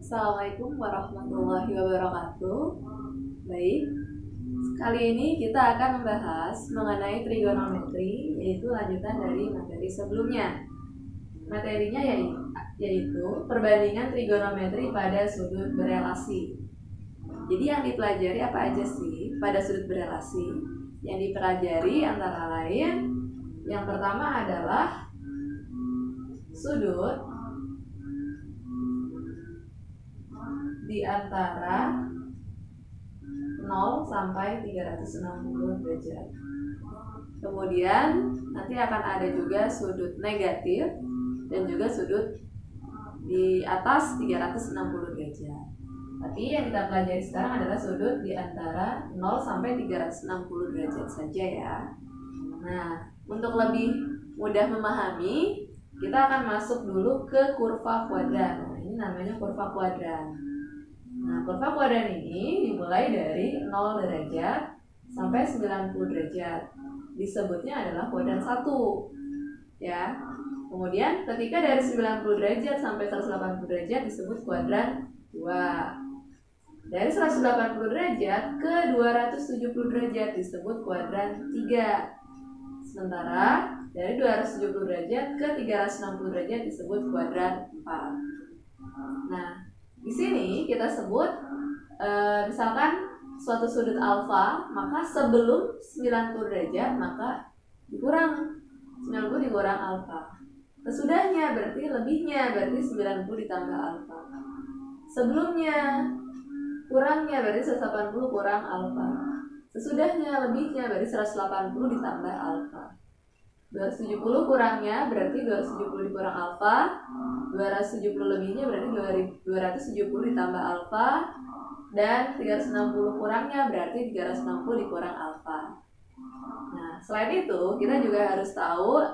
Assalamualaikum warahmatullahi wabarakatuh. Baik, kali ini kita akan membahas mengenai trigonometri, yaitu lanjutan dari materi sebelumnya. Materinya yaitu perbandingan trigonometri pada sudut berelasi. Jadi yang dipelajari apa aja sih pada sudut berelasi? Yang dipelajari antara lain, yang pertama adalah sudut di antara 0 sampai 360 derajat. Kemudian nanti akan ada juga sudut negatif dan juga sudut di atas 360 derajat. Tapi yang kita pelajari sekarang adalah sudut di antara 0 sampai 360 derajat saja ya. Nah, untuk lebih mudah memahami, kita akan masuk dulu ke kurva kuadran. Nah, ini namanya kurva kuadran. Nah, kurva kuadran ini dimulai dari 0 derajat sampai 90 derajat. Disebutnya adalah kuadran 1. Ya. Kemudian ketika dari 90 derajat sampai 180 derajat disebut kuadran 2. Dari 180 derajat ke 270 derajat disebut kuadran 3. Sementara dari 270 derajat ke 360 derajat disebut kuadran 4. Nah, di sini kita sebut misalkan suatu sudut alfa, maka sebelum 90 derajat maka dikurang 90 dikurang alfa. Sesudahnya berarti lebihnya, berarti 90 ditambah alfa. Sebelumnya kurangnya berarti 180 kurang alfa. Sesudahnya lebihnya berarti 180 ditambah alfa. 270 kurangnya berarti 270 dikurang alfa, 270 lebihnya berarti 270 ditambah alfa, dan 360 kurangnya berarti 360 dikurang alfa. Nah, selain itu kita juga harus tahu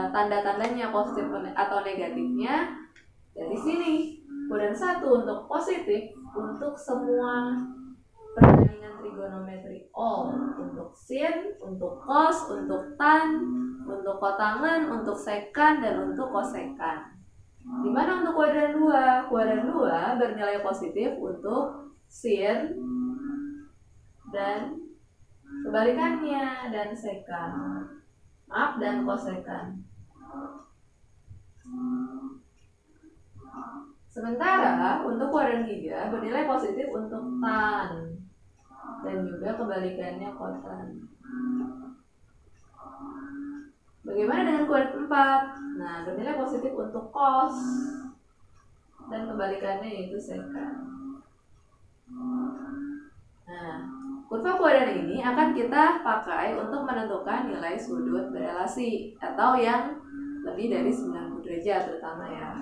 tanda-tandanya positif atau negatifnya. Dari sini kuadran 1 untuk positif untuk semua perbandingan trigonometri all, untuk sin, untuk cos, untuk tan, untuk kotangen, untuk sekan, dan untuk kosekan. Dimana untuk kuadran 2? Kuadran 2 bernilai positif untuk sin dan kebalikannya, dan sekan. Maaf, dan kosekan. Sementara untuk kuadran 3 bernilai positif untuk tan dan juga kebalikannya kotan. Bagaimana dengan kuadran 4? Nah, bernilai positif untuk cos dan kebalikannya yaitu sekan. Nah, kurva kuadran ini akan kita pakai untuk menentukan nilai sudut berelasi atau yang lebih dari 90 derajat terutama ya.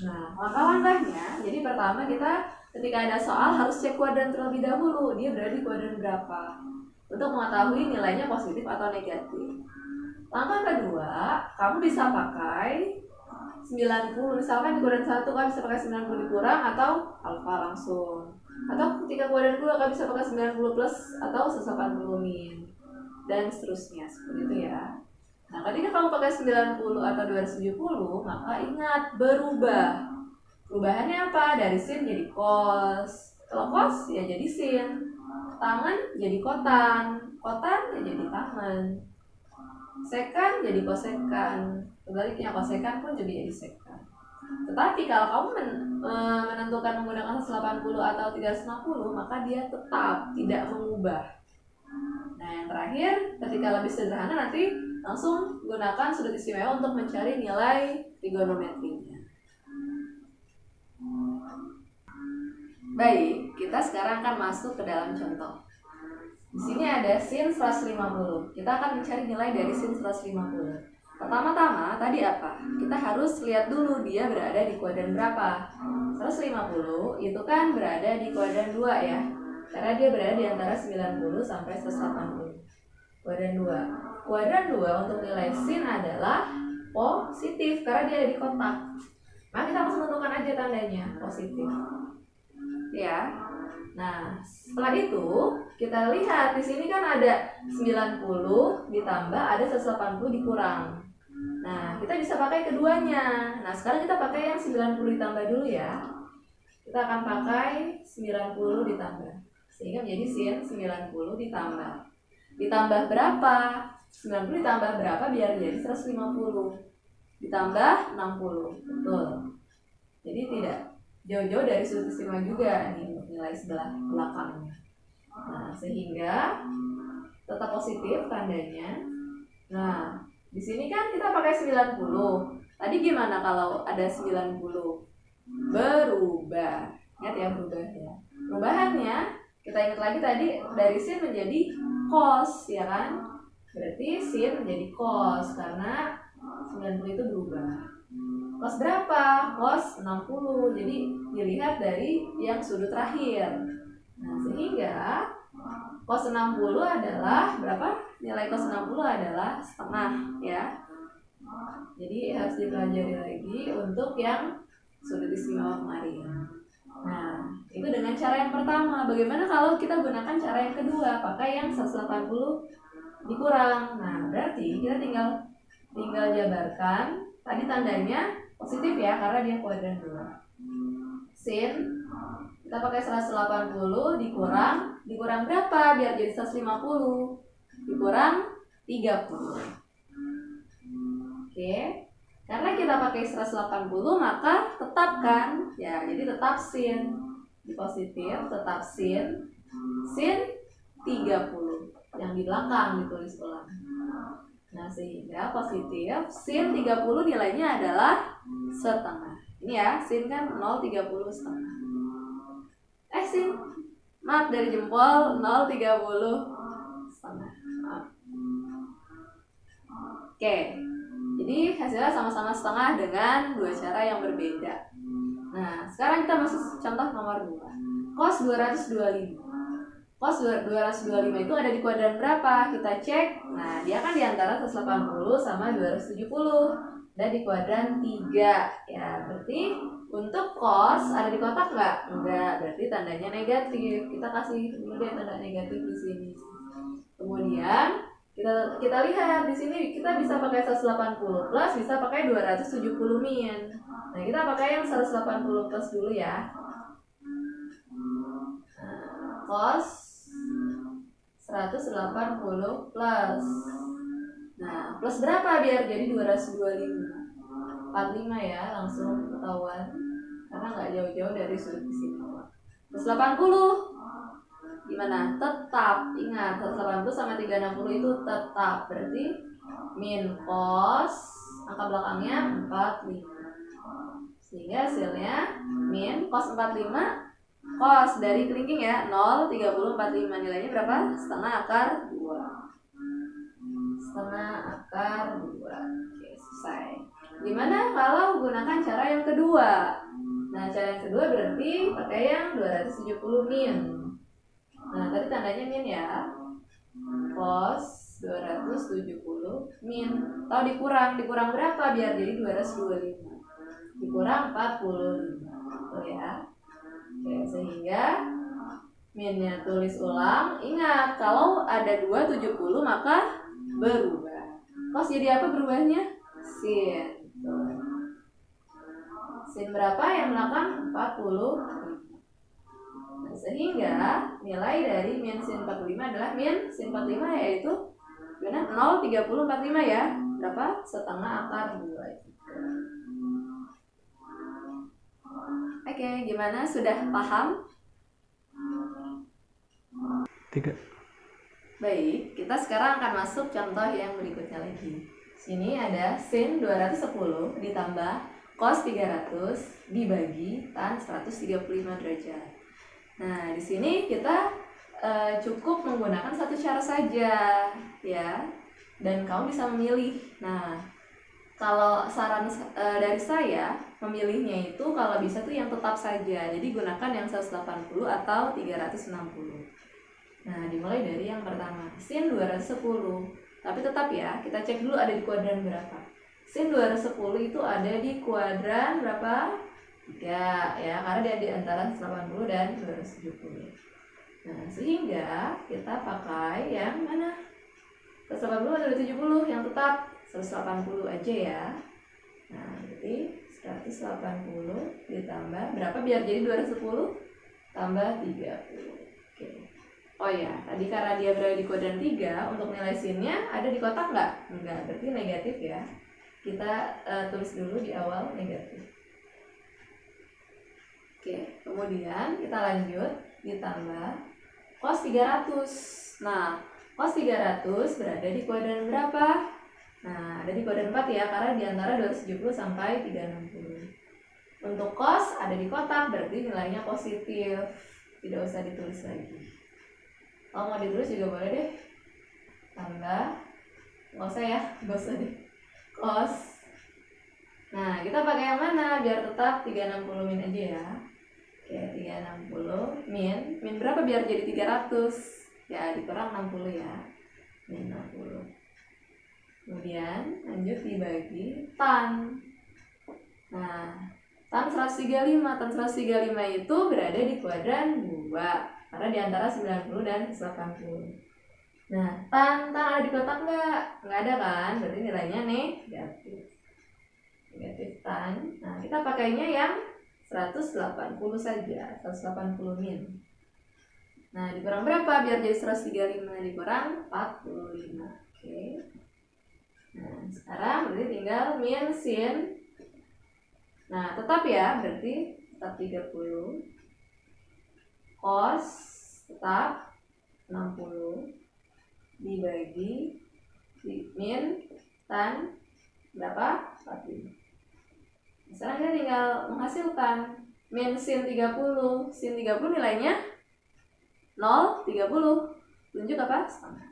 Nah, langkah-langkahnya, jadi pertama kita ketika ada soal harus cek kuadran terlebih dahulu, dia berada di kuadran berapa, untuk mengetahui nilainya positif atau negatif. Langkah kedua, kamu bisa pakai 90, misalkan di kuadran 1 kamu bisa pakai 90 dikurang atau alfa langsung. Atau ketika kuadran 2 kamu bisa pakai 90 plus atau 180 min, dan seterusnya, seperti itu ya. Nah, ketika kamu pakai 90 atau 270, maka ingat berubah. Perubahannya apa? Dari sin jadi cos. Kalau cos ya jadi sin. Tangen jadi kotan. Kotan ya jadi tangen. Sekan jadi kosekan. Sebaliknya kosekan pun juga jadi sekan. Tetapi kalau kamu menentukan menggunakan 180 atau 360, maka dia tetap tidak mengubah. Nah, yang terakhir, ketika lebih sederhana nanti langsung gunakan sudut istimewa untuk mencari nilai trigonometrinya. Baik, kita sekarang akan masuk ke dalam contoh. Di sini ada sin 150. Kita akan mencari nilai dari sin 150. Pertama-tama tadi apa? Kita harus lihat dulu dia berada di kuadran berapa. 150 itu kan berada di kuadran 2 ya. Karena dia berada di antara 90 sampai 180. Kuadran 2. Kuadran 2 untuk nilai sin adalah positif karena dia ada di kotak. Nah, kita langsung tentukan aja tandanya positif. Ya. Nah, setelah itu kita lihat di sini kan ada 90 ditambah ada 180 dikurang. Nah, kita bisa pakai keduanya. Nah, sekarang kita pakai yang 90 ditambah dulu ya. kita akan pakai 90 ditambah. Sehingga menjadi sin 90 ditambah berapa? 90 ditambah berapa biar jadi 150? Ditambah 60. Betul. Jadi tidak jauh-jauh dari sudut istimewa juga nih nilai sebelah belakangnya. Nah, sehingga tetap positif tandanya. Nah, di sini kan kita pakai 90. Tadi gimana kalau ada 90? Berubah. Ingat ya, berubah ya. Perubahannya kita ingat lagi tadi dari sin menjadi cos, ya kan? Berarti sin menjadi cos karena 90 itu berubah. Cos berapa? Cos 60. Jadi dilihat dari yang sudut terakhir. Nah, sehingga cos 60 adalah berapa? Nilai cos 60 adalah setengah, ya. Jadi harus dipelajari lagi untuk yang sudut istimewa kemarin. Nah, itu dengan cara yang pertama. Bagaimana kalau kita gunakan cara yang kedua? Pakai yang 180 dikurang. Nah, berarti kita tinggal jabarkan. Tadi tandanya positif ya, karena dia kuadran 2. Sin kita pakai 180 dikurang berapa biar jadi 150? Dikurang 30. Oke. Karena kita pakai 180 maka tetapkan ya, jadi tetap sin di positif, tetap sin 30 yang di belakang ditulis ulang. Nah, sehingga positif sin 30 nilainya adalah setengah. Ini ya, sin kan 0,30 setengah. Sin, maaf dari jempol 0,30 setengah. Maaf. Oke. Jadi hasilnya sama-sama setengah dengan dua cara yang berbeda. Nah, sekarang kita masuk contoh nomor 2. Cos 225. Cos 225 itu ada di kuadran berapa? Kita cek. Nah, dia kan di antara 180 sama 270. Dan di kuadran 3. Ya, berarti untuk cos ada di kotak nggak? Enggak, berarti tandanya negatif. Kita kasih dulu deh tanda negatif di sini. Kemudian kita lihat di sini kita bisa pakai 180 plus, bisa pakai 270 min. Nah, kita pakai yang 180 plus dulu ya. Cos 180 plus. Nah, plus berapa biar jadi 225? 45 ya, langsung ketahuan karena nggak jauh-jauh dari sudut istimewa. 180 gimana? Tetap. Ingat, 180 sama 360 itu tetap. Berarti min cos angka belakangnya 45. Sehingga hasilnya min cos 45 cos dari kelingking ya 0,30 45. Nilainya berapa? Setengah akar 2. Setengah akar 2. Oke, selesai. Gimana kalau gunakan cara yang kedua? Nah, cara yang kedua berarti pakai yang 270 min. Nah, tadi tandanya min ya. Cos 270 min. Tahu dikurang berapa biar jadi 225? Dikurang 45. Betul ya. Oke, sehingga minnya tulis ulang. Ingat, kalau ada 270 maka berubah. Cos jadi apa berubahnya? Sin. Sin berapa yang belakang? 40. Sehingga nilai dari min sin 45 adalah min sin 45 yaitu 0,30 45 ya. Berapa? Setengah akar 2. Oke, gimana? Sudah paham? 3. Baik, kita sekarang akan masuk contoh yang berikutnya lagi. Sini ada sin 210 ditambah cos 300 dibagi tan 135 derajat. Nah, di sini kita cukup menggunakan satu cara saja, ya. Dan kamu bisa memilih. Nah, kalau saran dari saya, memilihnya itu kalau bisa tuh yang tetap saja. Jadi gunakan yang 180 atau 360. Nah, dimulai dari yang pertama, sin 210. Tapi tetap ya, kita cek dulu ada di kuadran berapa. Sin 210 itu ada di kuadran berapa? 3 ya, karena dia di antara 180 dan 270. Nah, sehingga kita pakai yang mana? 180 atau 270 yang tetap 180 aja ya. Nah, berarti 180 ditambah berapa biar jadi 210 tambah 30. Oke. Oh ya, tadi karena dia berada di kuadran 3, untuk nilai sinnya ada di kotak nggak? Enggak, berarti negatif ya. Kita tulis dulu di awal negatif. Oke, kemudian kita lanjut ditambah cos 300. Nah, cos 300 berada di kuadran berapa? Nah, ada di kuadran 4 ya, karena di antara 270 sampai 360. Untuk cos ada di kotak, berarti nilainya positif. Tidak usah ditulis lagi. Kalau mau ditulis juga boleh deh. Tambah, nggak usah ya, nggak usah deh. Cos. Nah, kita pakai yang mana? Biar tetap 360 min aja ya. Oke, 360 min. Min berapa biar jadi 300? Ya, dikurang 60 ya. Min 60. Kemudian lanjut dibagi tan. Nah, tan 135. Tan 135 itu berada di kuadran 2. Karena di antara 90 dan 80. Nah, tan ada di kotak nggak? Nggak ada kan? Berarti nilainya negatif. Negatif tan. Nah, kita pakainya yang 180 saja. 180 min. Nah, dikurang berapa? Biar jadi 135. Dikurang 45. Oke. Nah, sekarang berarti tinggal min sin. Nah, tetap ya, berarti tetap 30. Cos tetap 60 dibagi min tan berapa? 45. Sekarang kita tinggal menghasilkan min sin 30. Sin 30 nilainya 0, 30. Tunjuk apa? Setengah.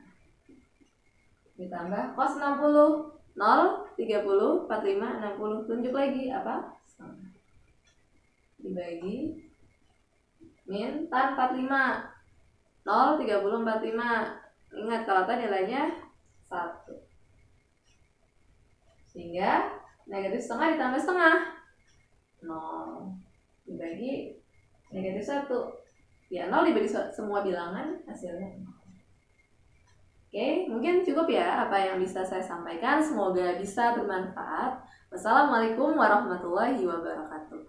Ditambah cos 60. 0, 30, 45, 60. Tunjuk lagi apa? Setengah. Dibagi min tan 45. 0, 30, 45. Ingat kalau tan nilainya 1. Sehingga negatif setengah ditambah setengah 0 dibagi negatif 1. Ya, 0 dibagi semua bilangan hasilnya 0. Oke, mungkin cukup ya apa yang bisa saya sampaikan. Semoga bisa bermanfaat. Wassalamualaikum warahmatullahi wabarakatuh.